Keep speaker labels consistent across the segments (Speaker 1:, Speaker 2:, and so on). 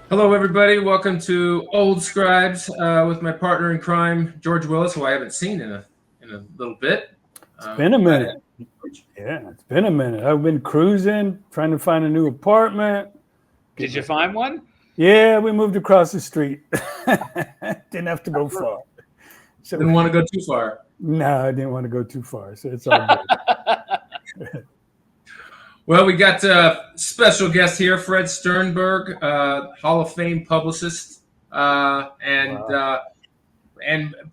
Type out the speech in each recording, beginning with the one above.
Speaker 1: Hello, everybody. Welcome to Old Scribes with my partner in crime, George Willis, who I haven't seen in a little bit.
Speaker 2: It's been a
Speaker 1: Glad to
Speaker 2: minute.
Speaker 1: have you, George.
Speaker 2: Yeah, it's been a minute. I've been cruising, trying to find a new apartment.
Speaker 3: Did you find one?
Speaker 2: Yeah, we moved across the street. Didn't have to go far. So
Speaker 1: Didn't want to go too far.
Speaker 2: no, I didn't want to go too far. So it's all good.
Speaker 1: Well, we got a special guest here, Fred Sternburg, Hall of Fame publicist, and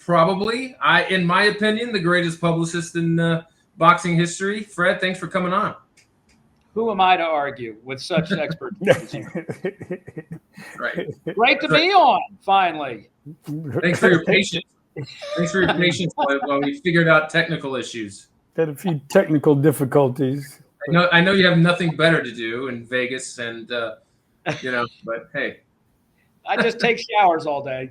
Speaker 1: probably, in my opinion, the greatest publicist in boxing history. Fred, thanks for coming on.
Speaker 3: Who am I to argue with such expertise?
Speaker 1: Right.
Speaker 3: Great to be on, finally.
Speaker 1: Thanks for your patience. Thanks for your patience while we figured out technical issues.
Speaker 2: Had a few technical difficulties.
Speaker 1: I know you have nothing better to do in Vegas, and but hey,
Speaker 3: I just take showers all day.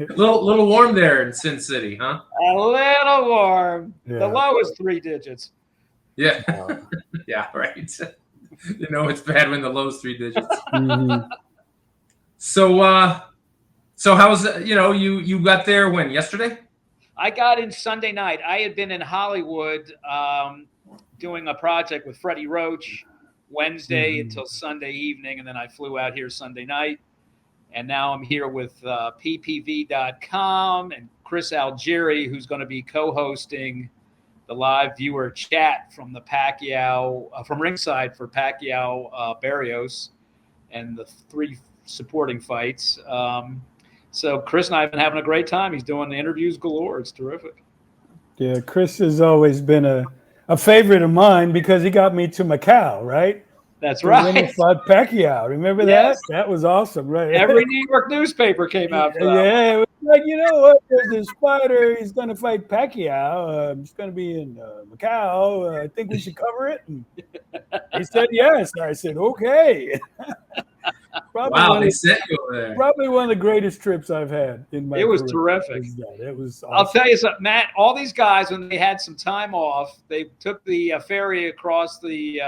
Speaker 1: little warm there in Sin City, huh?
Speaker 3: A little warm.
Speaker 2: Yeah.
Speaker 3: The low is 3 digits.
Speaker 1: Yeah, yeah, right. It's bad when the low's 3 digits.
Speaker 2: Mhm.
Speaker 1: So how's you got there when yesterday?
Speaker 3: I got in Sunday night. I had been in Hollywood doing a project with Freddie Roach Wednesday until Sunday evening, and then I flew out here Sunday night. And now I'm here with ppv.com and Chris Algieri, who's going to be co-hosting the live viewer chat from the Pacquiao, from ringside for Pacquiao Barrios and the 3 supporting fights. So Chris and I have been having a great time. He's doing the interviews galore. It's terrific.
Speaker 2: Yeah, Chris has always been a favorite of mine because he got me to Macau, right?
Speaker 3: That's
Speaker 2: When he
Speaker 3: right.
Speaker 2: fought Pacquiao. Remember
Speaker 3: Yes.
Speaker 2: that? That was awesome, right?
Speaker 3: Every New York newspaper came out for that.
Speaker 2: Yeah, it was like, you know what? There's this fighter. He's going to fight Pacquiao. He's going to be in Macau. I think we should cover it. And he said yes. I said, okay.
Speaker 1: Wow, they sent you over there.
Speaker 2: Probably one of the greatest trips I've had in my
Speaker 3: It was
Speaker 2: career.
Speaker 3: terrific.
Speaker 2: It was awesome.
Speaker 3: I'll tell you something, Matt. All these guys, when they had some time off, they took the ferry across the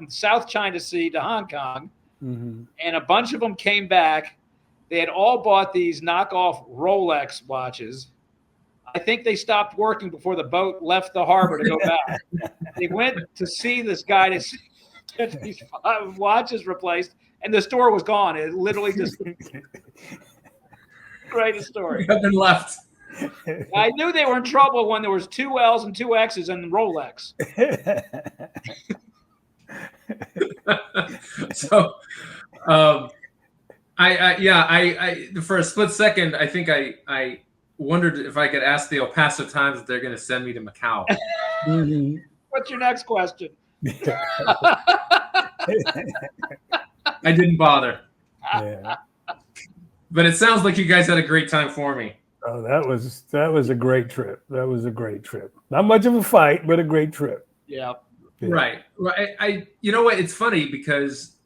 Speaker 3: South China Sea to Hong Kong, and a bunch of them came back. They had all bought these knockoff Rolex watches. I think they stopped working before the boat left the harbor to go back. They went to see this guy to get these watches replaced, and the store was gone. It literally just greatest story.
Speaker 1: Nothing left.
Speaker 3: I knew they were in trouble when there was 2 L's and 2 X's in Rolex.
Speaker 1: So, I for a split second, I think I wondered if I could ask the El Paso Times if they're going to send me to Macau.
Speaker 3: What's your next question?
Speaker 1: I didn't bother,
Speaker 2: Yeah.
Speaker 1: but it sounds like you guys had a great time for me.
Speaker 2: Oh, that was a great trip. That was a great trip. Not much of a fight, but a great trip.
Speaker 3: Yeah.
Speaker 2: Yeah.
Speaker 1: Right. You know what? It's funny because,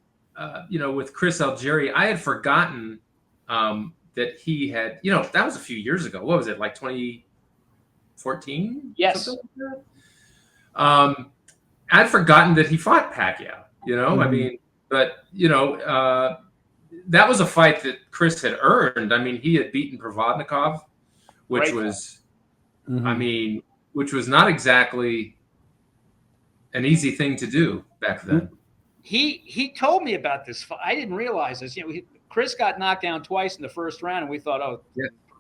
Speaker 1: with Chris Algieri, I had forgotten that he had, that was a few years ago. What was it, like 2014?
Speaker 3: Yes.
Speaker 1: Something like that? I'd forgotten that he fought Pacquiao, I mean, but, that was a fight that Chris had earned. I mean, he had beaten Provodnikov, which was, which was not exactly an easy thing to do back then.
Speaker 3: He told me about this. I didn't realize this. Chris got knocked down twice in the first round, and we thought,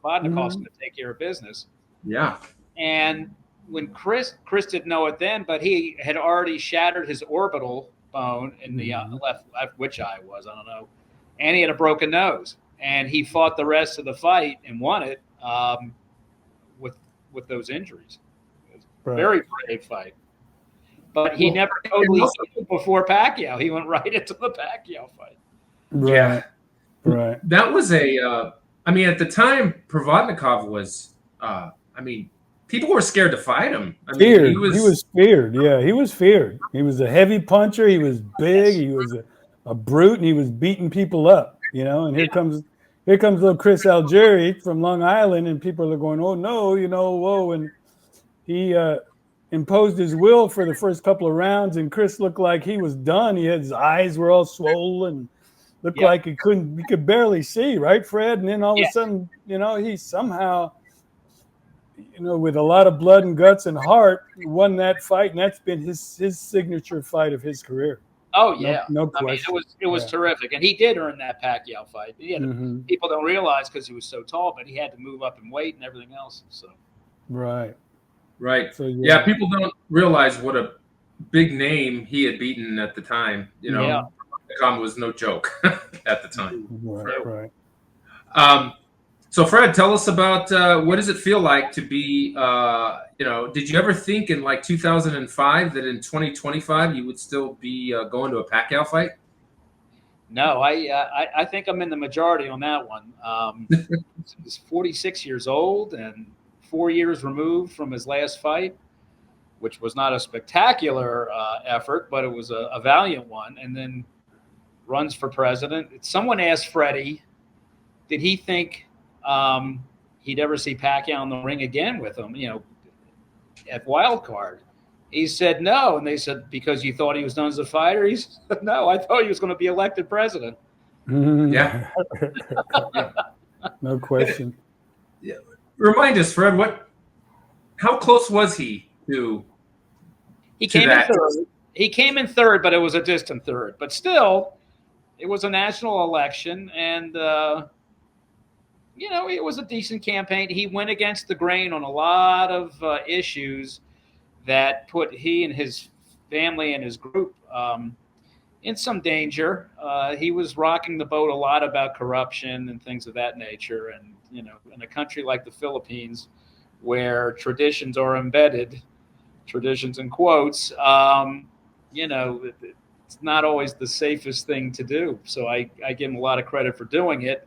Speaker 3: Provodnikov's going to take care of business.
Speaker 1: Yeah.
Speaker 3: And when Chris didn't know it then, but he had already shattered his orbital bone in the left, which eye was, I don't know. And he had a broken nose. And he fought the rest of the fight and won it with those injuries. It was a very brave fight. But he never totally healed before Pacquiao. He went right into the Pacquiao fight.
Speaker 1: Yeah.
Speaker 2: Right.
Speaker 1: That was at the time, Provodnikov was, people were scared to fight him.
Speaker 2: He was feared. Yeah, he was feared. He was a heavy puncher. He was big. He was a brute, and he was beating people up, and here comes little Chris Algieri from Long Island, and people are going, oh no, whoa. And he imposed his will for the first couple of rounds, and Chris looked like he was done. His eyes were all swollen, looked like he could barely see, right, Fred? And then all of a sudden, he somehow, with a lot of blood and guts and heart, won that fight, and that's been his signature fight of his career.
Speaker 3: Oh yeah,
Speaker 2: no question.
Speaker 3: I mean, it was terrific, and he did earn that Pacquiao fight. He had people don't realize because he was so tall, but he had to move up in weight and everything else. So
Speaker 2: right.
Speaker 1: So yeah, people don't realize what a big name he had beaten at the time. Khan was no joke at the time.
Speaker 2: Right.
Speaker 1: So Fred, tell us about what does it feel like to be, did you ever think in like 2005 that in 2025 you would still be going to a Pacquiao fight?
Speaker 3: No, I think I'm in the majority on that one. He's 46 years old and 4 years removed from his last fight, which was not a spectacular effort, but it was a valiant one, and then runs for president. Someone asked Freddie, did he think he'd ever see Pacquiao in the ring again with him, at Wild Card? He said no, and they said, because you thought he was done as a fighter? He said, no, I thought he was going to be elected president.
Speaker 1: Yeah.
Speaker 2: No question.
Speaker 1: Yeah. Remind us, Fred, how close was he to that?
Speaker 3: In third. He came in third, but it was a distant third. But still, it was a national election, and it was a decent campaign. He went against the grain on a lot of issues that put he and his family and his group in some danger. He was rocking the boat a lot about corruption and things of that nature. And, in a country like the Philippines, where traditions are embedded, traditions in quotes, it's not always the safest thing to do. So I give him a lot of credit for doing it.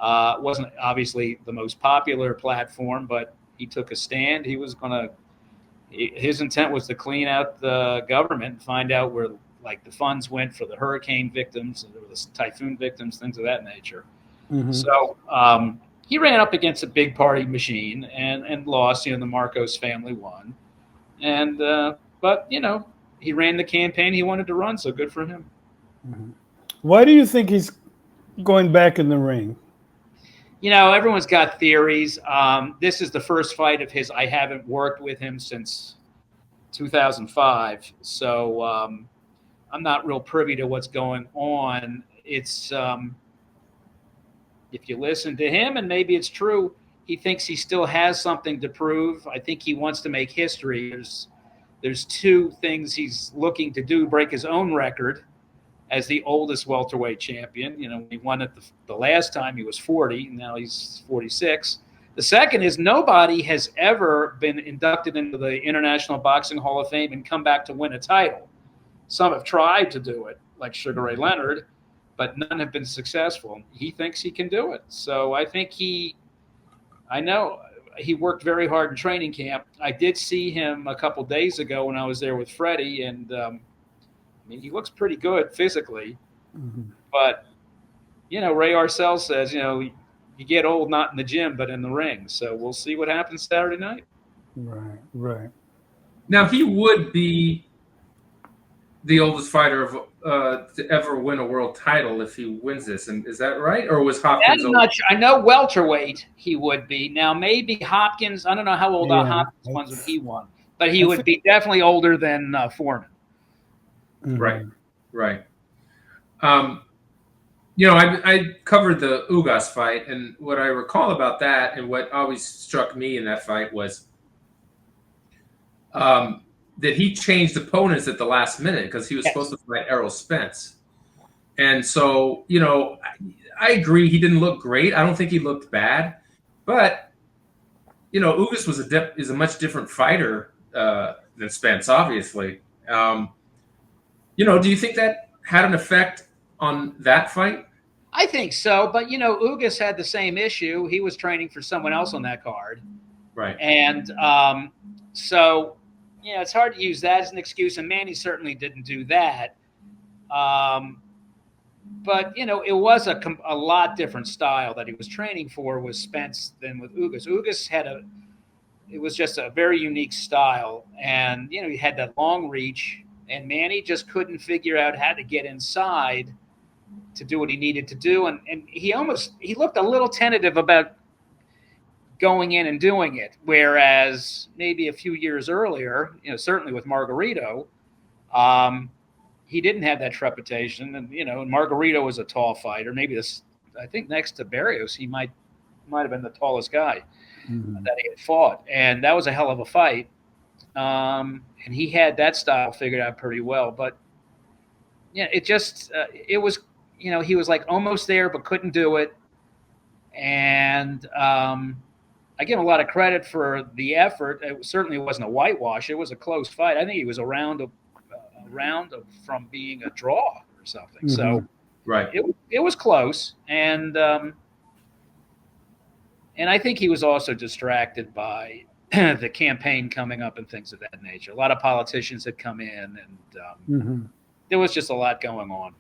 Speaker 3: It wasn't obviously the most popular platform, but he took a stand. His intent was to clean out the government and find out where the funds went for the hurricane victims and the typhoon victims, things of that nature. So he ran up against a big party machine and lost. The Marcos family won. And but he ran the campaign he wanted to run, so good for him.
Speaker 2: Why do you think he's going back in the ring?
Speaker 3: Everyone's got theories. This is the first fight of his. I haven't worked with him since 2005, so I'm not real privy to what's going on. It's if you listen to him, and maybe it's true, he thinks he still has something to prove. I think he wants to make history. There's two things he's looking to do: break his own record as the oldest welterweight champion. He won it the last time he was 40. Now he's 46. The second is nobody has ever been inducted into the International Boxing Hall of Fame and come back to win a title. Some have tried to do it, like Sugar Ray Leonard, but none have been successful. He thinks he can do it. So I think I know he worked very hard in training camp. I did see him a couple days ago when I was there with Freddie, and he looks pretty good physically. But, Ray Arcel says, you get old not in the gym but in the ring. So we'll see what happens Saturday night.
Speaker 2: Right.
Speaker 1: Now, he would be the oldest fighter to ever win a world title if he wins this. And is that right? Or was Hopkins?
Speaker 3: I'm not sure. I know welterweight he would be. Now, maybe Hopkins, I don't know how old Hopkins was when he won, but he would be definitely older than Foreman.
Speaker 1: Right. I covered the Ugas fight, and what I recall about that, and what always struck me in that fight was that he changed opponents at the last minute because he was supposed to fight Errol Spence. And so, I agree he didn't look great. I don't think he looked bad, but Ugas is a much different fighter than Spence, obviously. Do you think that had an effect on that fight?
Speaker 3: I think so, but Ugas had the same issue. He was training for someone else on that card,
Speaker 1: right?
Speaker 3: And so it's hard to use that as an excuse. And Manny certainly didn't do that. But it was a lot different style that he was training for with Spence than with Ugas. Ugas had it was just a very unique style. And, he had that long reach, and Manny just couldn't figure out how to get inside to do what he needed to do. And he looked a little tentative about going in and doing it. Whereas maybe a few years earlier, certainly with Margarito, he didn't have that trepidation. And, Margarito was a tall fighter. Maybe I think next to Barrios, he might have been the tallest guy that he had fought. And that was a hell of a fight. And he had that style figured out pretty well. But, it just, it was, he was like almost there, but couldn't do it. And I give him a lot of credit for the effort. It certainly wasn't a whitewash. It was a close fight. I think he was a round from being a draw or something. So
Speaker 1: right,
Speaker 3: it was close. And I think he was also distracted by the campaign coming up and things of that nature. A lot of politicians had come in, and there was just a lot going on.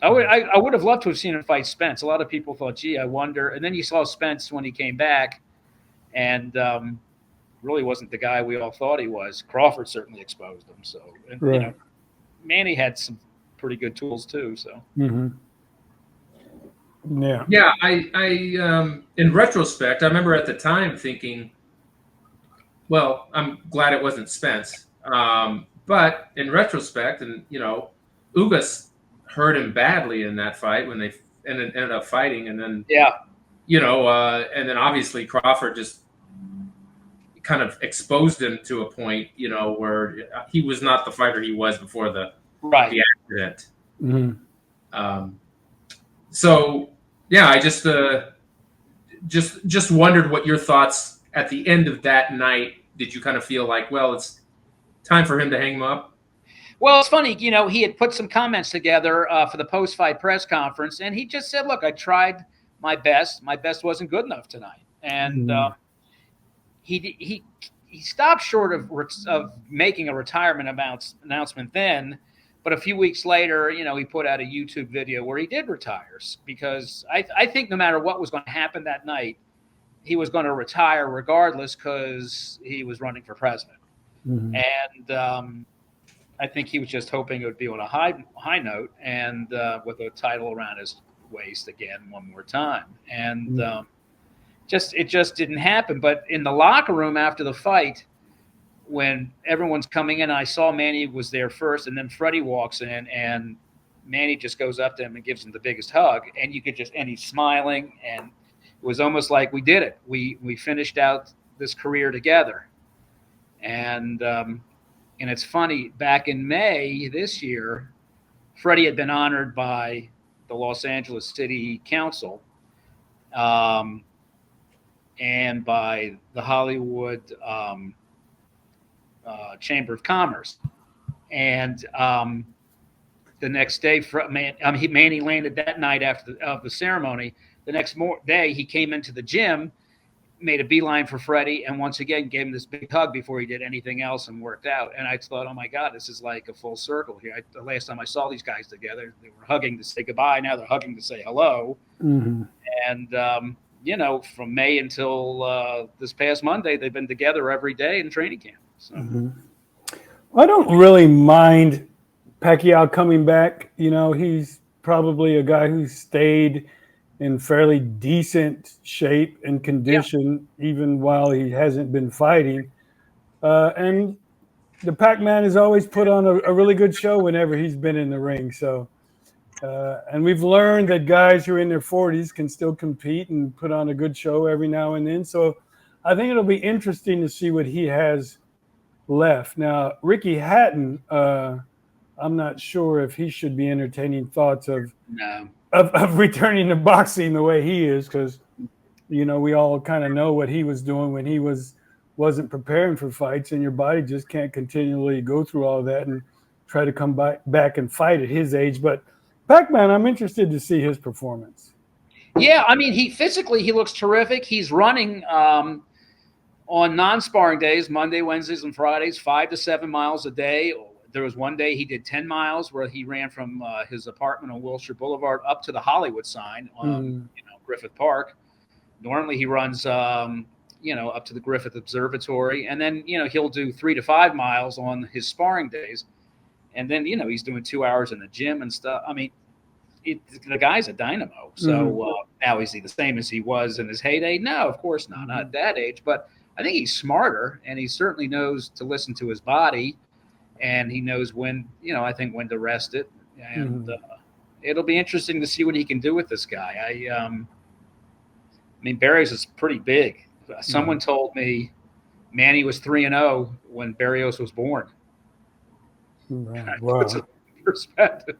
Speaker 3: I would have loved to have seen him fight Spence. A lot of people thought, gee, I wonder. And then you saw Spence when he came back, and really wasn't the guy we all thought he was. Crawford certainly exposed him. So, and, Manny had some pretty good tools too. So.
Speaker 1: Yeah. I in retrospect, I remember at the time thinking, well, I'm glad it wasn't Spence. But in retrospect, and Ugas hurt him badly in that fight when they ended up fighting, and then and then obviously Crawford just kind of exposed him to a point, where he was not the fighter he was before the accident. So yeah, I just wondered what your thoughts at the end of that night. Did you kind of feel like, well, it's time for him to hang him up?
Speaker 3: Well, it's funny, he had put some comments together for the post-fight press conference, and he just said, look, I tried my best. My best wasn't good enough tonight. And he stopped short of making a retirement announcement then, but a few weeks later, he put out a YouTube video where he did retire, because I think no matter what was going to happen that night, he was going to retire regardless, because he was running for president. And I think he was just hoping it would be on a high note, and with a title around his waist again one more time. And it just didn't happen. But in the locker room after the fight, when everyone's coming in, I saw Manny was there first, and then Freddie walks in, and Manny just goes up to him and gives him the biggest hug, and and he's smiling, and it was almost like we did it. We finished out this career together. And it's funny, back in May this year, Freddie had been honored by the Los Angeles City Council and by the Hollywood Chamber of Commerce. And the next day, Manny landed that night after the ceremony. The next day, he came into the gym, made a beeline for Freddie, and once again gave him this big hug before he did anything else, and worked out. And I thought, oh my God, this is like a full circle here. The last time I saw these guys together, they were hugging to say goodbye. Now they're hugging to say hello. And from May until this past Monday, they've been together every day in training camp. So.
Speaker 2: I don't really mind Pacquiao coming back. He's probably a guy who stayed in fairly decent shape and condition, even while he hasn't been fighting. And the Pac-Man has always put on a really good show whenever he's been in the ring. So, and we've learned that guys who are in their 40s can still compete and put on a good show every now and then. So I think it'll be interesting to see what he has left. Now, Ricky Hatton, I'm not sure if he should be entertaining thoughts of returning to boxing the way he is, because we all kind of know what he was doing when he wasn't preparing for fights, and your body just can't continually go through all that and try to come back and fight at his age. But Pac-Man, I'm interested to see his performance.
Speaker 3: Yeah, I mean, he looks terrific. He's running on non-sparring days, Monday, Wednesdays, and Fridays, 5 to 7 miles a day. There was one day he did 10 miles where he ran from his apartment on Wilshire Boulevard up to the Hollywood sign on Griffith Park. Normally he runs up to the Griffith Observatory, and then he'll do 3 to 5 miles on his sparring days, and then he's doing 2 hours in the gym and stuff. I mean, the guy's a dynamo. So now is he the same as he was in his heyday? No, of course not. Not at that age, but I think he's smarter, and he certainly knows to listen to his body, and he knows when I think when to rest it, and it'll be interesting to see what he can do with this guy. I mean, Barrios is pretty big. Someone told me Manny was 3-0 when Barrios was born.
Speaker 2: Right. Wow.
Speaker 3: Puts it in perspective.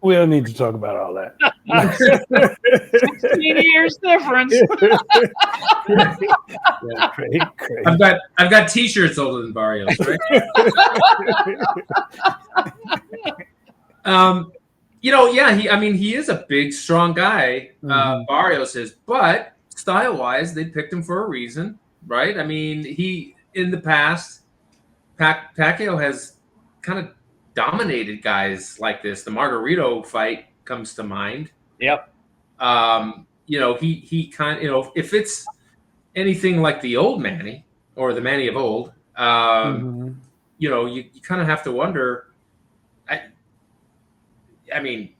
Speaker 2: We don't need to talk about all that.
Speaker 3: 16 years difference.
Speaker 2: Yeah, crazy.
Speaker 1: I've got T-shirts older than Barrios, right? He is a big, strong guy. Barrios is, but style-wise, they picked him for a reason, right? I mean, in the past, Pacquiao has kind of dominated guys like this. The Margarito fight comes to mind.
Speaker 3: Yep.
Speaker 1: He kind of, if it's anything like the old Manny or the Manny of old, you kind of have to wonder. I mean,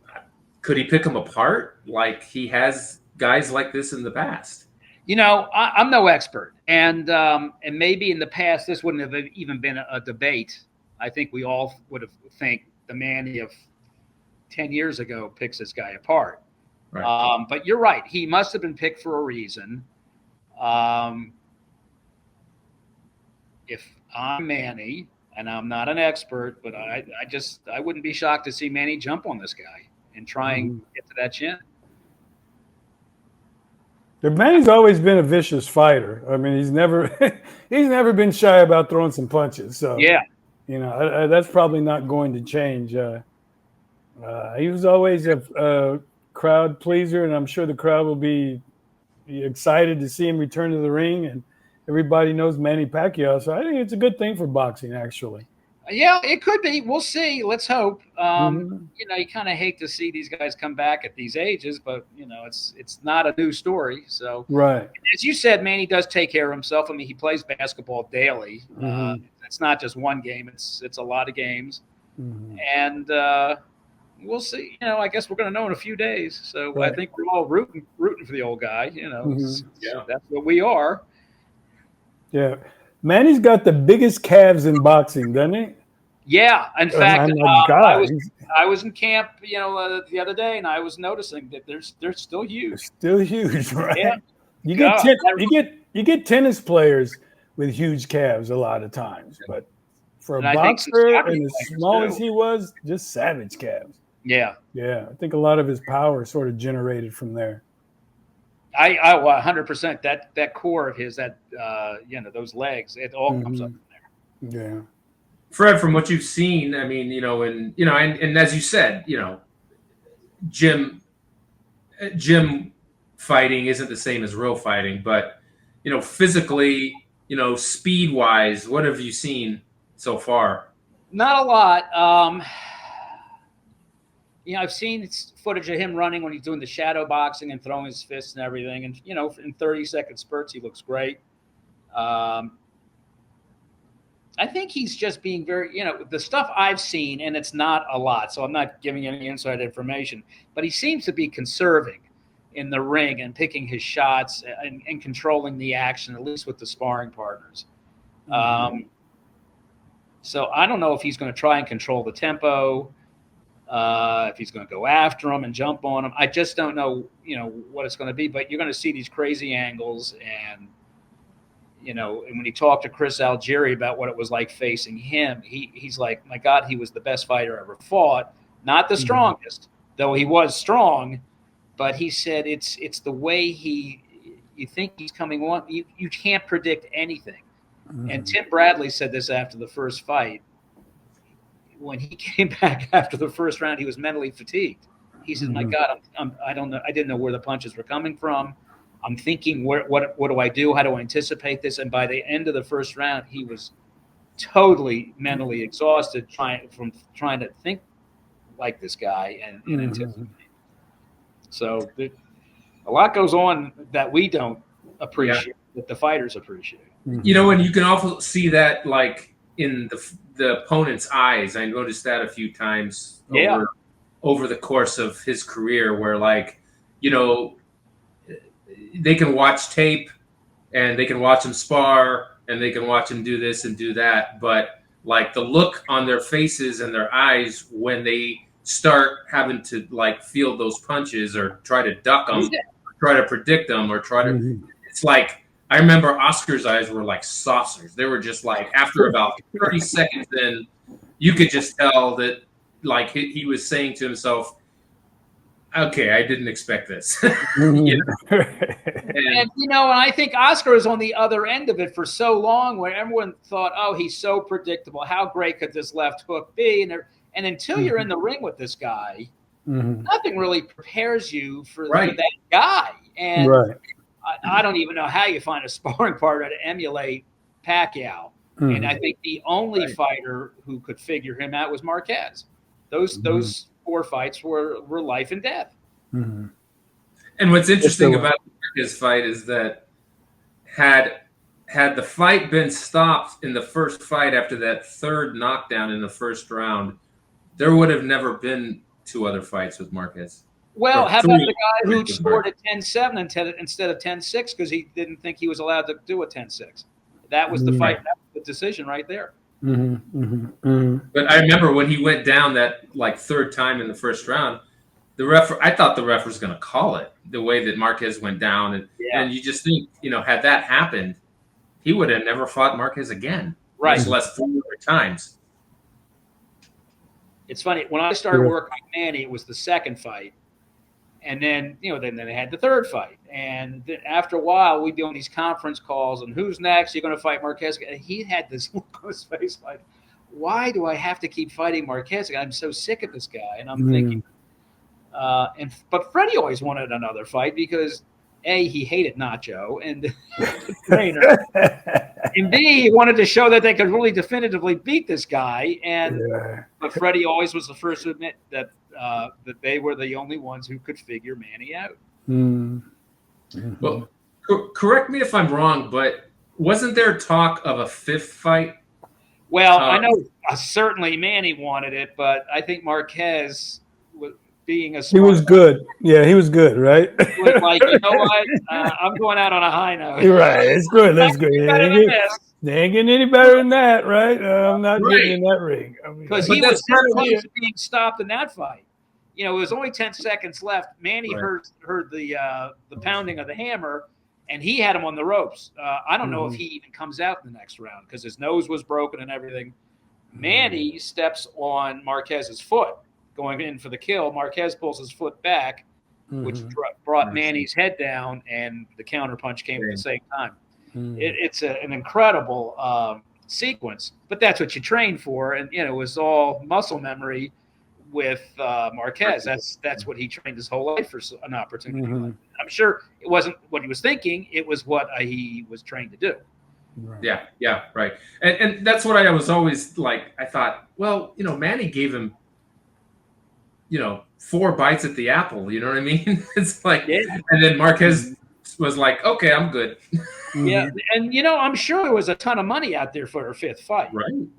Speaker 1: could he pick them apart like he has guys like this in the past?
Speaker 3: I'm no expert, and maybe in the past this wouldn't have even been a debate. I think we all would have think the Manny of 10 years ago picks this guy apart. Right. But you're right; he must have been picked for a reason. If I'm Manny, and I'm not an expert, but I wouldn't be shocked to see Manny jump on this guy and try and get to that chin.
Speaker 2: Manny's always been a vicious fighter. I mean, he's never been shy about throwing some punches. So
Speaker 3: yeah,
Speaker 2: that's probably not going to change. He was always a crowd pleaser, and I'm sure the crowd will be excited to see him return to the ring. And everybody knows Manny Pacquiao, so I think it's a good thing for boxing, actually.
Speaker 3: Yeah, it could be. We'll see. Let's hope. You kind of hate to see these guys come back at these ages, but it's not a new story. So
Speaker 2: right,
Speaker 3: as you said, Manny does take care of himself. I mean, he plays basketball daily. It's not just one game; it's a lot of games, and we'll see. I guess we're going to know in a few days. So right. I think we're all rooting for the old guy. Yeah, that's what we are.
Speaker 2: Yeah. Manny's got the biggest calves in boxing, doesn't he?
Speaker 3: Yeah. In fact, I was in camp, the other day, and I was noticing that they're still huge.
Speaker 2: They're still huge, right?
Speaker 3: Yeah.
Speaker 2: You get tennis players with huge calves a lot of times, but for a boxer and as small as he was, just savage calves.
Speaker 3: Yeah.
Speaker 2: Yeah. I think a lot of his power sort of generated from there.
Speaker 3: I 100%. That core of his, those legs, it all comes up from there.
Speaker 2: Yeah.
Speaker 1: Fred, from what you've seen, I mean, and as you said, gym fighting isn't the same as real fighting, but physically, speed wise, what have you seen so far?
Speaker 3: Not a lot. I've seen footage of him running when he's doing the shadow boxing and throwing his fists and everything. And, in 30-second spurts, he looks great. I think he's just being very, the stuff I've seen, and it's not a lot, so I'm not giving any inside information, but he seems to be conserving in the ring and picking his shots and controlling the action, at least with the sparring partners. So I don't know if he's going to try and control the tempo. If he's going to go after him and jump on him, I just don't know, what it's going to be. But you're going to see these crazy angles, and and when he talked to Chris Algieri about what it was like facing him, he's like, my God, he was the best fighter I ever fought. Not the strongest, though he was strong, but he said it's the way you think he's coming on. You can't predict anything. And Tim Bradley said this after the first fight. When he came back after the first round, he was mentally fatigued. He said, my God, I don't know. I didn't know where the punches were coming from. I'm thinking, what do I do? How do I anticipate this? And by the end of the first round, he was totally mentally exhausted trying to think like this guy and anticipate. So a lot goes on that we don't appreciate, that the fighters appreciate.
Speaker 1: You know, and you can also see that like in the opponent's eyes. I noticed that a few times over the course of his career, where like, you know, they can watch tape and they can watch him spar and they can watch him do this and do that, but like the look on their faces and their eyes when they start having to like feel those punches or try to duck them, try to predict them, or try to, it's like, I remember Oscar's eyes were like saucers. They were just like, after about 30 seconds in, you could just tell that like he was saying to himself, okay, I didn't expect this. You know?
Speaker 3: And you know, and I think Oscar is on the other end of it for so long, where everyone thought, oh, he's so predictable. How great could this left hook be? And until you're in the ring with this guy, nothing really prepares you for that guy. And I don't even know how you find a sparring partner to emulate Pacquiao. And I think the only fighter who could figure him out was Marquez. Those 4 fights were life and death.
Speaker 1: And what's interesting about the Marquez fight is that had the fight been stopped in the first fight after that 3rd knockdown in the first round, there would have never been 2 other fights with Marquez.
Speaker 3: Well, how about the guy who scored a 10-7 instead of 10-6 because he didn't think he was allowed to do a 10-6? That was the fight. That was the decision right there.
Speaker 1: But I remember when he went down that like 3rd time in the first round, I thought the ref was going to call it the way that Marquez went down. And you just think, you know, had that happened, he would have never fought Marquez again. Much less 4 other times.
Speaker 3: It's funny. When I started working with Manny, it was the 2nd fight. And then, you know, then they had the 3rd fight. And then after a while, we'd be on these conference calls, and who's next? You're going to fight Marquez. And he had this look on his face like, why do I have to keep fighting Marquez? I'm so sick of this guy. And I'm thinking, but Freddie always wanted another fight because A, he hated Nacho and the trainer. And B, he wanted to show that they could really definitively beat this guy. And but Freddie always was the first to admit that they were the only ones who could figure Manny out.
Speaker 1: Well, correct me if I'm wrong, but wasn't there talk of a 5th fight?
Speaker 3: Well, I know certainly Manny wanted it, but I think Marquez was being a smart
Speaker 2: he was good. Yeah, he was good, right?
Speaker 3: He was like, you know what? I'm going out on a high note.
Speaker 2: You're right. It's good. That's good. They ain't getting any better than that, right? I'm not getting in that ring.
Speaker 3: Because he was so close to being stopped in that fight. You know, it was only 10 seconds left. Manny heard the pounding of the hammer, and he had him on the ropes. I don't know if he even comes out in the next round because his nose was broken and everything. Manny steps on Marquez's foot going in for the kill. Marquez pulls his foot back, which brought Manny's head down, and the counter punch came at the same time. It's an incredible sequence, but that's what you train for. And, you know, it was all muscle memory with Marquez. That's what he trained his whole life for, an opportunity. I'm sure it wasn't what he was thinking. It was what he was trained to do.
Speaker 1: Yeah, right. And that's what I was always like. I thought, well, you know, Manny gave him, you know, 4 bites at the apple. You know what I mean? It's like, and then Marquez was like, okay, I'm good.
Speaker 3: Yeah, and, you know, I'm sure there was a ton of money out there for her 5th fight.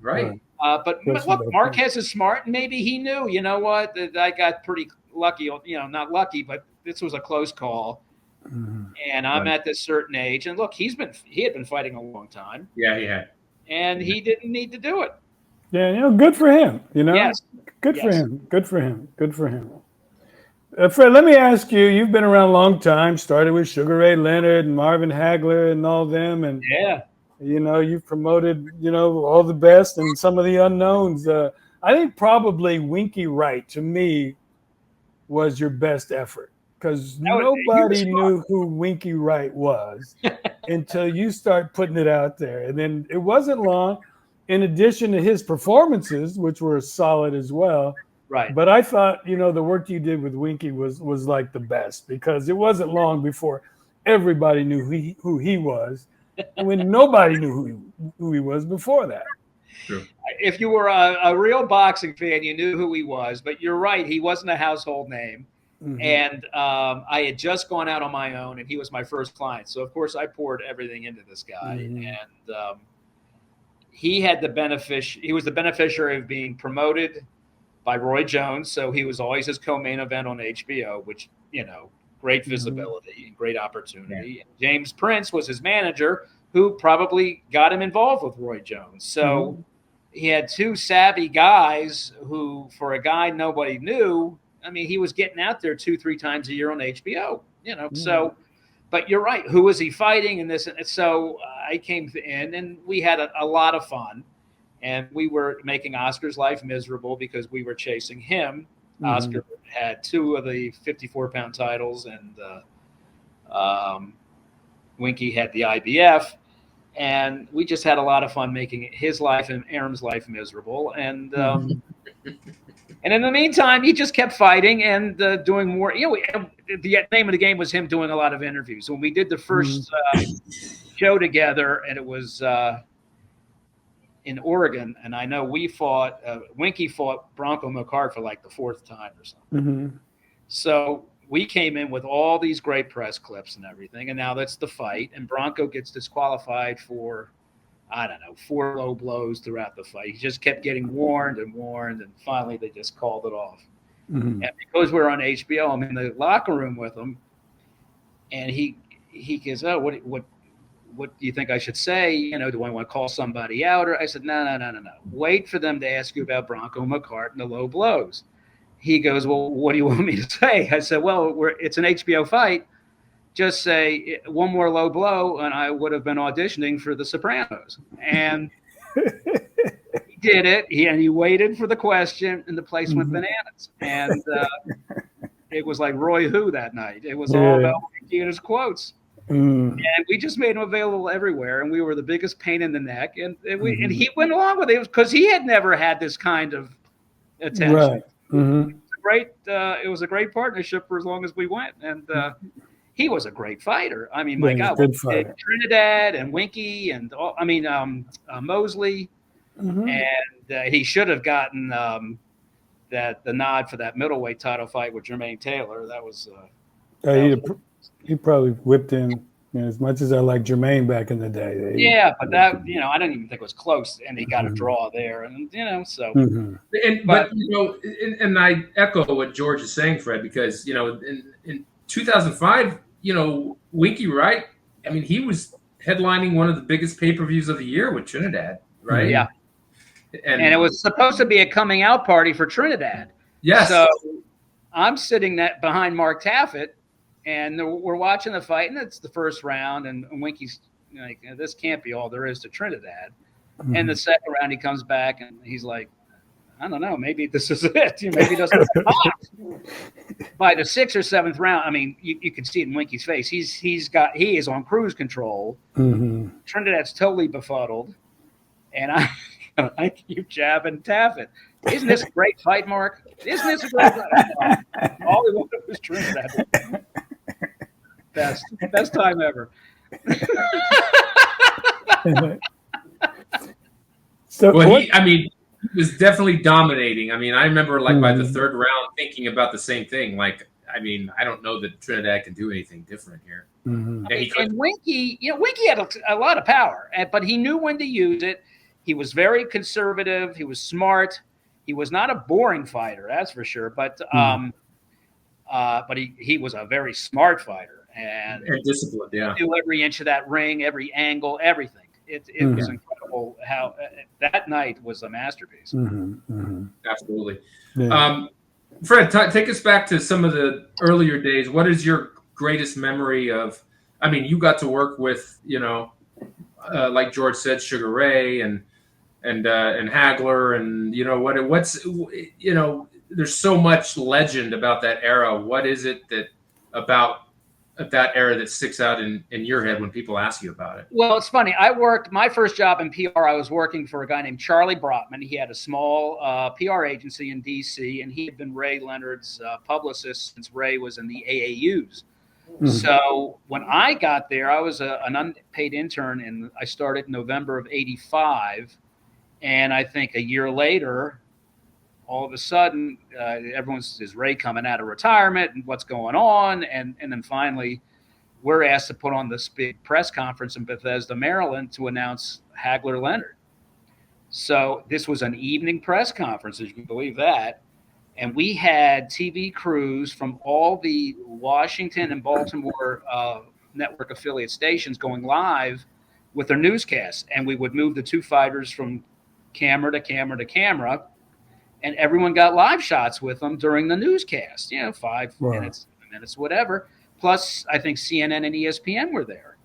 Speaker 1: Right.
Speaker 3: But look, Marquez is smart, and maybe he knew, you know what, that I got pretty lucky, you know, not lucky, but this was a close call. And I'm at this certain age. And look, he had been fighting a long time.
Speaker 1: Yeah, he had.
Speaker 3: And he didn't need to do it.
Speaker 2: Yeah, you know, good for him, you know?
Speaker 3: Yes.
Speaker 2: Good for him. Fred, let me ask you, you've been around a long time, started with Sugar Ray Leonard and Marvin Hagler and all them. And, you know, you've promoted, you know, all the best and some of the unknowns. I think probably Winky Wright, to me, was your best effort because nobody knew who Winky Wright was until you start putting it out there. And then it wasn't long, in addition to his performances, which were solid as well.
Speaker 3: Right.
Speaker 2: But I thought, you know, the work you did with Winky was like the best because it wasn't long before everybody knew who he was when nobody knew who he was before that.
Speaker 1: True.
Speaker 3: If you were a real boxing fan, you knew who he was, but you're right. He wasn't a household name. And I had just gone out on my own, and he was my first client. So of course I poured everything into this guy, and he had he was the beneficiary of being promoted by Roy Jones. So he was always his co-main event on HBO, which, great visibility and great opportunity. And James Prince was his manager, who probably got him involved with Roy Jones. So he had two savvy guys who, for a guy nobody knew, I mean, he was getting out there 2-3 times a year on HBO, So, but you're right. Who was he fighting? And this, and so I came in, and we had a lot of fun, and we were making Oscar's life miserable because we were chasing him. Oscar had 2 of the 54-pound titles, and Winky had the IBF, and we just had a lot of fun making his life and Aram's life miserable. And and in the meantime, he just kept fighting and doing more. The name of the game was him doing a lot of interviews. When we did the first show together, and it was in Oregon, and I know we fought, Winky fought Bronco McCart for like the 4th time or something. So we came in with all these great press clips and everything, and now that's the fight, and Bronco gets disqualified for, I don't know, 4 low blows throughout the fight. He just kept getting warned, and finally they just called it off. And because we're on HBO, I'm in the locker room with him, and he goes, "Oh, what do you think I should say? Do I want to call somebody out?" Or I said, no. Wait for them to ask you about Bronco McCart and the low blows. He goes, "Well, what do you want me to say?" I said, "Well, it's an HBO fight. Just say 1 more low blow, and I would have been auditioning for The Sopranos." And he did it. He waited for the question, and the place went bananas. And it was like Roy Who that night. It was all about Winky and his quotes. And we just made him available everywhere, and we were the biggest pain in the neck. And he went along with it because he had never had this kind of attention.
Speaker 2: Right.
Speaker 3: It was a great partnership for as long as we went, and he was a great fighter. I mean, my God, Trinidad and Winky and Mosley, and he should have gotten the nod for that middleweight title fight with Jermaine Taylor. That was
Speaker 2: he probably whipped in. As much as I like Jermaine back in the day.
Speaker 3: But that, I don't even think it was close, and he got a draw there, and so.
Speaker 1: But I echo what George is saying, Fred, because in 2005, Winky Wright, I mean, he was headlining one of the biggest pay-per-views of the year with Trinidad, right?
Speaker 3: Yeah, and it was supposed to be a coming out party for Trinidad.
Speaker 1: Yes.
Speaker 3: So I'm sitting behind Mark Taffet. And we're watching the fight, and it's the first round, and Winky's like, "This can't be all there is to Trinidad." And the second round, he comes back, and he's like, "I don't know, maybe this is it. Maybe he doesn't." By the 6th or 7th round, I mean, you can see it in Winky's face. He is on cruise control. Trinidad's totally befuddled, and I keep jabbing Taffet. "Isn't this a great fight, Mark? Isn't this a great fight?" All he wanted was Trinidad. Best time ever.
Speaker 1: He was definitely dominating. I mean, I remember by the 3rd round thinking about the same thing. I don't know that Trinidad can do anything different here.
Speaker 3: And Winky, Winky had a lot of power, but he knew when to use it. He was very conservative. He was smart. He was not a boring fighter, that's for sure. But he was a very smart fighter and
Speaker 1: disciplined. Yeah,
Speaker 3: knew every inch of that ring, every angle, everything. It was incredible how that night was a masterpiece.
Speaker 1: Absolutely. Yeah. Fred, take us back to some of the earlier days. What is your greatest memory of? I mean, you got to work with like George said, Sugar Ray and Hagler, and what's there's so much legend about that era. What is it about that era that sticks out in your head when people ask you about it?
Speaker 3: Well, it's funny. My first job in PR, I was working for a guy named Charlie Brotman. He had a small PR agency in D.C., and he had been Ray Leonard's publicist since Ray was in the AAUs. So when I got there, I was an unpaid intern, and I started in November of '85. And I think a year later, all of a sudden, everyone's, is Ray coming out of retirement and what's going on? And then finally, we're asked to put on this big press conference in Bethesda, Maryland to announce Hagler Leonard. So this was an evening press conference, if you can believe that. And we had TV crews from all the Washington and Baltimore network affiliate stations going live with their newscasts. And we would move the two fighters from camera to camera to camera. And everyone got live shots with them during the newscast, 5 minutes, 7 minutes, whatever. Plus, I think CNN and ESPN were there.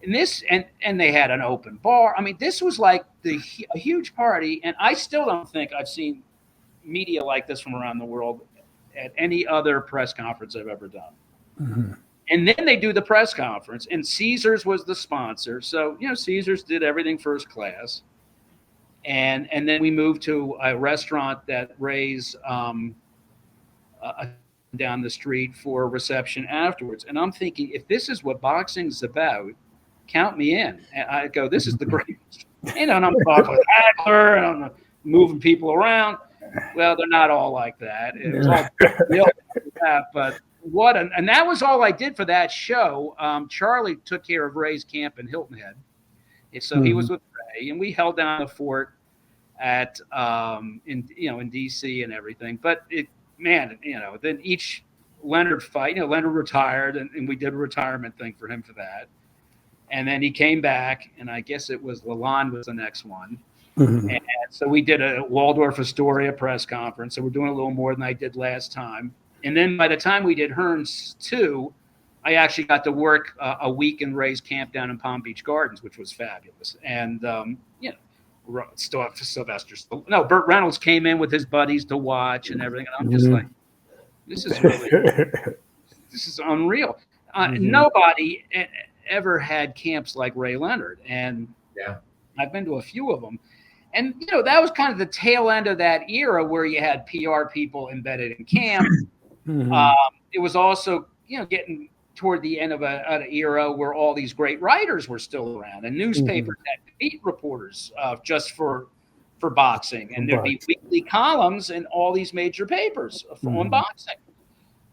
Speaker 3: And this, and they had an open bar. I mean, this was like a huge party. And I still don't think I've seen media like this from around the world at any other press conference I've ever done. Mm-hmm. And then they do the press conference, and Caesars was the sponsor. So, Caesars did everything first class. And then we moved to a restaurant that Ray's down the street for a reception afterwards. And I'm thinking, if this is what boxing is about, count me in. And I go, this is the greatest. And I'm talking with Hagler, and I'm moving people around. Well, they're not all like that. It was all real like that, but and that was all I did for that show. Charlie took care of Ray's camp in Hilton Head, and so he was with Ray, and we held down the fort at in DC and everything. But then each Leonard fight, Leonard retired, and we did a retirement thing for him for that, and then he came back, and I guess it was Lalonde was the next one. Mm-hmm. And so we did a Waldorf Astoria press conference. So we're doing a little more than I did last time. And then by the time we did Hearns 2, I actually got to work a week in Ray's camp down in Palm Beach Gardens, which was fabulous. And, Burt Reynolds came in with his buddies to watch and everything. And I'm just like, this is unreal. Nobody ever had camps like Ray Leonard. And I've been to a few of them. And, that was kind of the tail end of that era where you had PR people embedded in camp. Mm-hmm. It was also, getting toward the end of an era where all these great writers were still around, and newspapers had beat reporters just for boxing. And there'd be weekly columns in all these major papers on boxing.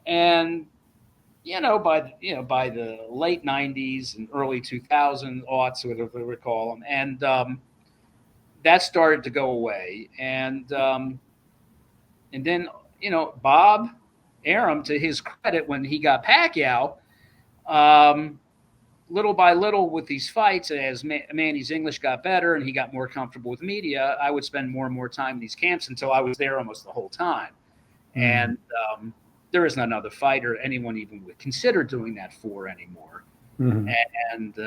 Speaker 3: And, by the late 90s and early 2000s, aughts, whatever we call them. And, that started to go away. And then, Bob Arum, to his credit, when he got Pacquiao, little by little with these fights, as Manny's English got better and he got more comfortable with media, I would spend more and more time in these camps until I was there almost the whole time. Mm-hmm. And there isn't another fighter anyone even would consider doing that for anymore. Mm-hmm. And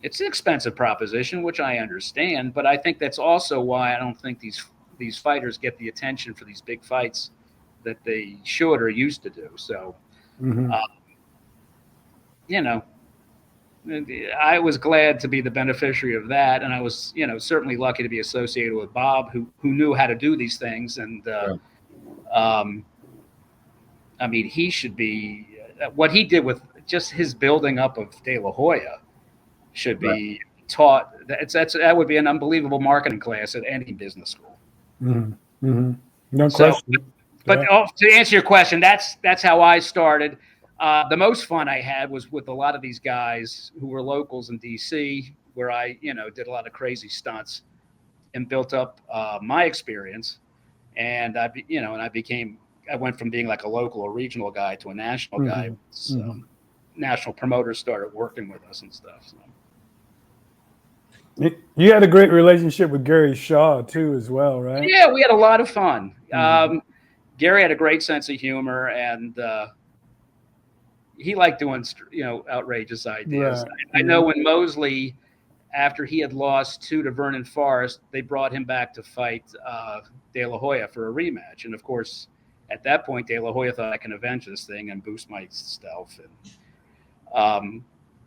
Speaker 3: it's an expensive proposition, which I understand, but I think that's also why I don't think these fighters get the attention for these big fights that they should or used to do. So, I was glad to be the beneficiary of that, and I was, certainly lucky to be associated with Bob, who knew how to do these things. And he should be what he did with just his building up of De La Hoya. Should be taught. That would be an unbelievable marketing class at any business school.
Speaker 2: Mm-hmm. Mm-hmm. No question.
Speaker 3: But to answer your question, that's how I started. The most fun I had was with a lot of these guys who were locals in DC, where I did a lot of crazy stunts and built up my experience. And I went from being like a local or regional guy to a national guy. So national promoters started working with us and stuff. So.
Speaker 2: You had a great relationship with Gary Shaw too, as well, right?
Speaker 3: Yeah, we had a lot of fun. Gary had a great sense of humor, and he liked doing, outrageous ideas. Right. I know when Mosley, after he had lost 2 to Vernon Forrest, they brought him back to fight De La Hoya for a rematch. And of course, at that point, De La Hoya thought, I can avenge this thing and boost my stealth. And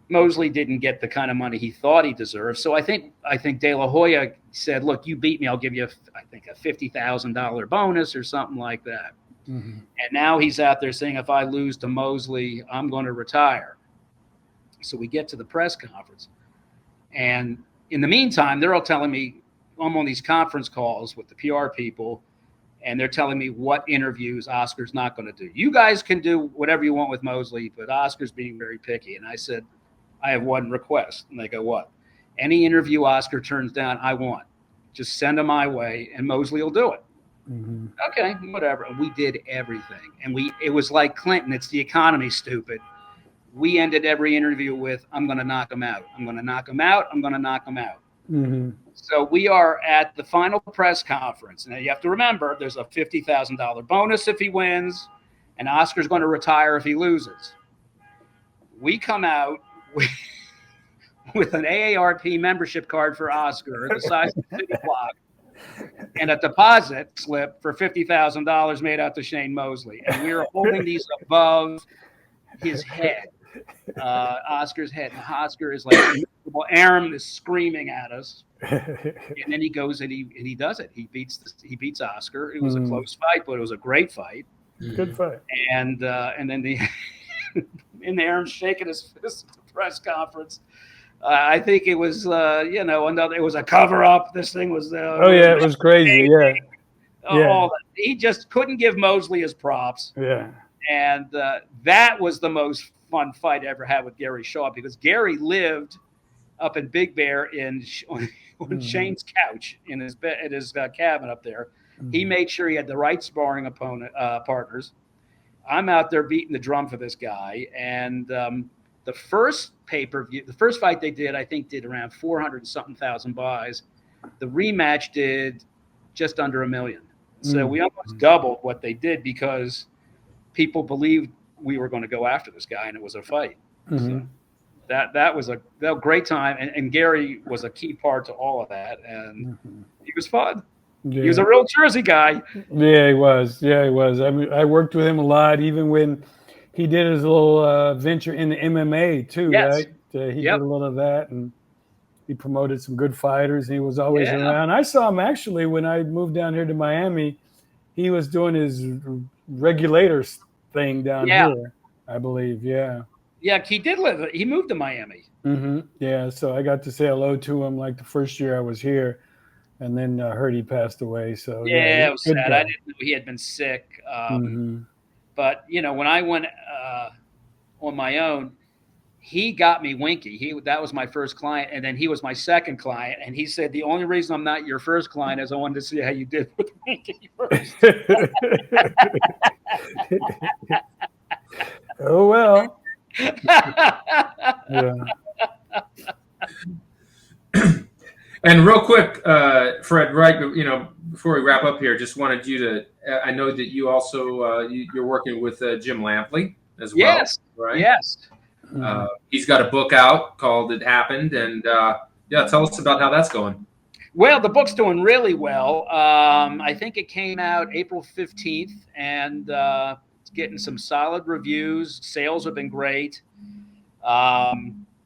Speaker 3: Mosley didn't get the kind of money he thought he deserved. So I think De La Hoya said, look, you beat me, I'll give you, I think, a $50,000 bonus or something like that. Mm-hmm. And now he's out there saying, if I lose to Mosley, I'm going to retire. So we get to the press conference. And in the meantime, they're all telling me I'm on these conference calls with the PR people, and they're telling me what interviews Oscar's not going to do. You guys can do whatever you want with Mosley, but Oscar's being very picky. And I said, I have one request. And they go, what? Any interview Oscar turns down, I want. Just send him my way, and Mosley will do it.
Speaker 2: Mm-hmm.
Speaker 3: Okay, whatever. And we did everything. And it was like Clinton. It's the economy, stupid. We ended every interview with, I'm going to knock him out. I'm going to knock him out. I'm going to knock him out.
Speaker 2: Mm-hmm.
Speaker 3: So we are at the final press conference. Now, you have to remember, there's a $50,000 bonus if he wins, and Oscar's going to retire if he loses. We come out with an AARP membership card for Oscar, the size of the city block, and a deposit slip for $50,000 made out to Shane Mosley. And we are holding these above his head, Oscar's head. And Oscar is like, Aaron is screaming at us. And then he goes and he does it. He beats Oscar. It was a close fight, but it was a great fight.
Speaker 2: Good fight.
Speaker 3: And then and Aaron's shaking his fist at the press conference. I think it was, it was a cover up. This thing was.
Speaker 2: It was crazy. Yeah.
Speaker 3: He just couldn't give Mosley his props.
Speaker 2: Yeah.
Speaker 3: And that was the most fun fight I ever had with Gary Shaw, because Gary lived up in Big Bear on Shane's couch in his bed, at his cabin up there. Mm-hmm. He made sure he had the right sparring partners. I'm out there beating the drum for this guy, and the first pay-per-view, the first fight they did, I think, did around 400-something thousand buys. The rematch did just under 1 million. So we almost doubled what they did because people believed we were going to go after this guy, and it was a fight. Mm-hmm. So that was a great time, and Gary was a key part to all of that, and he was fun. Yeah. He was a real Jersey guy.
Speaker 2: Yeah, he was. I mean, I worked with him a lot, even when he did his little venture in the MMA too, right? He did a little of that, and he promoted some good fighters. He was always around. I saw him actually when I moved down here to Miami. He was doing his regulators thing down here, I believe. Yeah.
Speaker 3: Yeah, he did live. He moved to Miami.
Speaker 2: Mm-hmm. Yeah, so I got to say hello to him like the first year I was here, and then heard he passed away. So
Speaker 3: it was sad. I didn't know he had been sick. But when I went on my own, he got me Winky. That was my first client, and then he was my second client. And he said, the only reason I'm not your first client is I wanted to see how you did with Winky first.
Speaker 2: Oh well. Yeah.
Speaker 1: And real quick, Fred, right? Before we wrap up here, just wanted you to. I know that you also you're working with Jim Lampley as well.
Speaker 3: Yes.
Speaker 1: Right.
Speaker 3: Yes.
Speaker 1: He's got a book out called "It Happened," and tell us about how that's going.
Speaker 3: Well, the book's doing really well. I think it came out April 15th, and it's getting some solid reviews. Sales have been great.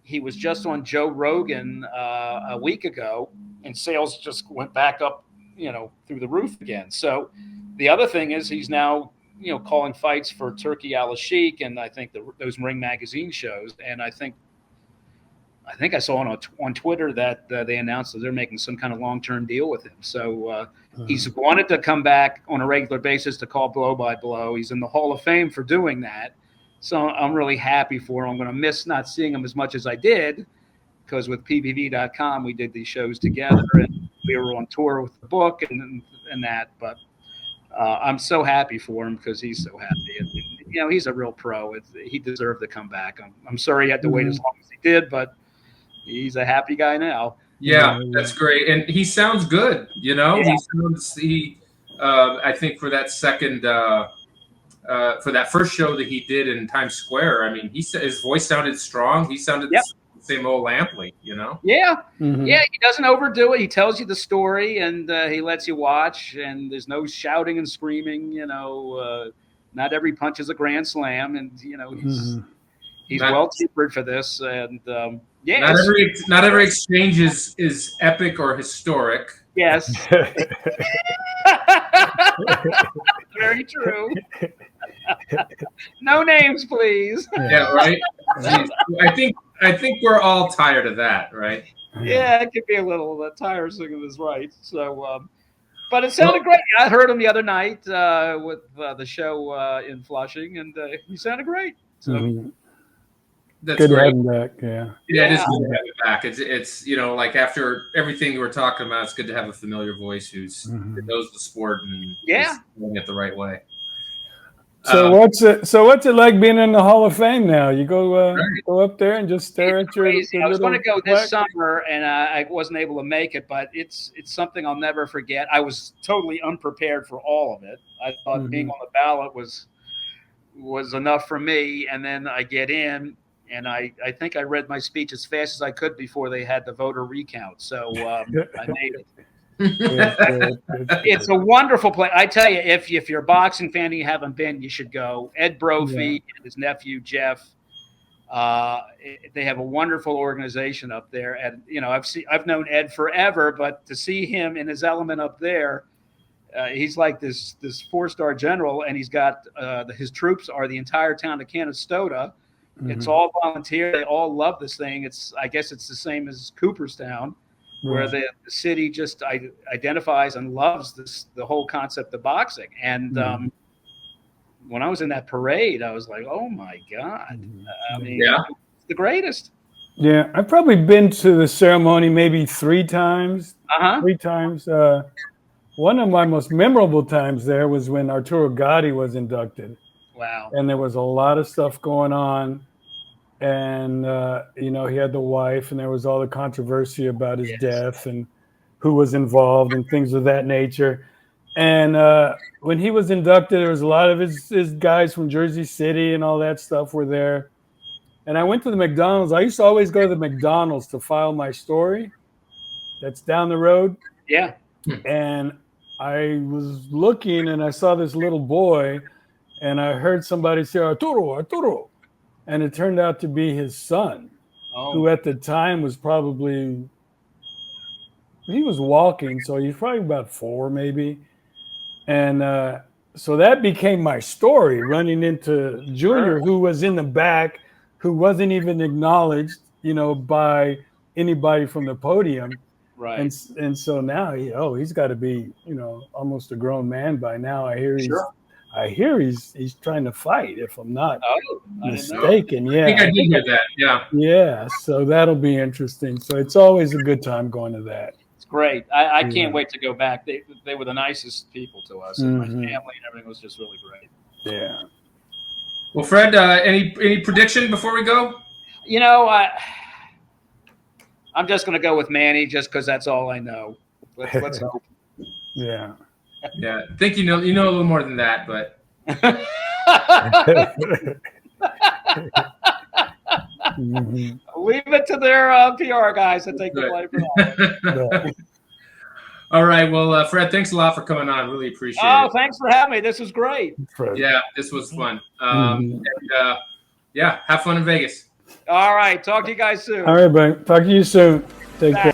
Speaker 3: He was just on Joe Rogan a week ago, and sales just went back up, through the roof again. So the other thing is he's now, calling fights for Turkey Al Sheikh, and I think those Ring Magazine shows. And I think I saw on Twitter that they announced that they're making some kind of long-term deal with him. So he's wanted to come back on a regular basis to call blow by blow. He's in the Hall of Fame for doing that. So I'm really happy for him. I'm going to miss not seeing him as much as I did, because with PBV.com, we did these shows together, and we were on tour with the book and that. But I'm so happy for him because he's so happy. And, he's a real pro. He deserved to come back. I'm sorry he had to wait as long as he did, but he's a happy guy now.
Speaker 1: Yeah, that's great. And he sounds good, Yeah. I think for that second for that first show that he did in Times Square, I mean, his voice sounded strong. He sounded the same old Lampley,
Speaker 3: Yeah. Mm-hmm. Yeah, he doesn't overdo it. He tells you the story, and he lets you watch, and there's no shouting and screaming, not every punch is a grand slam, and, he's well tempered for this, and
Speaker 1: not every exchange is epic or historic.
Speaker 3: Yes. Very true. No names, please.
Speaker 1: Yeah, right. I think we're all tired of that, right?
Speaker 3: Yeah, it could be a little tiresome, is right. So, But it sounded great. I heard him the other night with the show in Flushing, and he sounded great. So
Speaker 1: that's
Speaker 2: good to
Speaker 1: great.
Speaker 2: have him back.
Speaker 1: Yeah, it is good to have him back. It's like after everything we're talking about, it's good to have a familiar voice who knows the sport and is doing it the right way.
Speaker 2: So what's it like being in the Hall of Fame now? You go up there and just stare at your
Speaker 3: I was going to go this
Speaker 2: plaque?
Speaker 3: summer, and I wasn't able to make it, but it's something I'll never forget. I was totally unprepared for all of it. I thought being on the ballot was enough for me, and then I get in, and I think I read my speech as fast as I could before they had the voter recount. So I made it. It's a wonderful place. I tell you, if you're a boxing fan and you haven't been, you should go. Ed Brophy and his nephew Jeff, they have a wonderful organization up there. And I've known Ed forever, but to see him in his element up there, he's like this 4-star general, and he's got his troops are the entire town of Canastota. It's all volunteer. They all love this thing. I guess it's the same as Cooperstown, where the city just identifies and loves the whole concept of boxing. And when I was in that parade, I was like, oh my God. I mean, it's the greatest.
Speaker 2: Yeah, I've probably been to the ceremony maybe 3 times. 3 times. One of my most memorable times there was when Arturo Gatti was inducted.
Speaker 3: Wow.
Speaker 2: And there was a lot of stuff going on. And, he had the wife, and there was all the controversy about his death and who was involved and things of that nature. And when he was inducted, there was a lot of his guys from Jersey City and all that stuff were there. And I went to the McDonald's. I used to always go to the McDonald's to file my story. That's down the road.
Speaker 3: Yeah.
Speaker 2: And I was looking, and I saw this little boy, and I heard somebody say, Arturo. And it turned out to be his son, who at the time was probably, he was walking, so he's probably about 4 maybe. And so that became my story, running into Junior, who was in the back, who wasn't even acknowledged, by anybody from the podium.
Speaker 3: Right.
Speaker 2: And so now he's got to be, almost a grown man by now. I hear he's trying to fight, if I'm not mistaken. Yeah.
Speaker 1: I think I did hear that. Yeah.
Speaker 2: Yeah. So that'll be interesting. So it's always a good time going to that.
Speaker 3: It's great. I can't wait to go back. They were the nicest people to us, and my family and everything was just really great.
Speaker 2: Yeah.
Speaker 1: Well, Fred, any prediction before we go?
Speaker 3: I'm just going to go with Manny just because that's all I know. Let's hope.
Speaker 2: Yeah.
Speaker 1: Yeah, I think you know a little more than that, but
Speaker 3: leave it to their PR guys to take the blame for that.
Speaker 1: All right, well, Fred, thanks a lot for coming on. Really appreciate it.
Speaker 3: Oh, thanks for having me. This was great.
Speaker 1: Yeah, this was fun. And, have fun in Vegas.
Speaker 3: All right, talk to you guys soon.
Speaker 2: All right, buddy. Talk to you soon. Take care.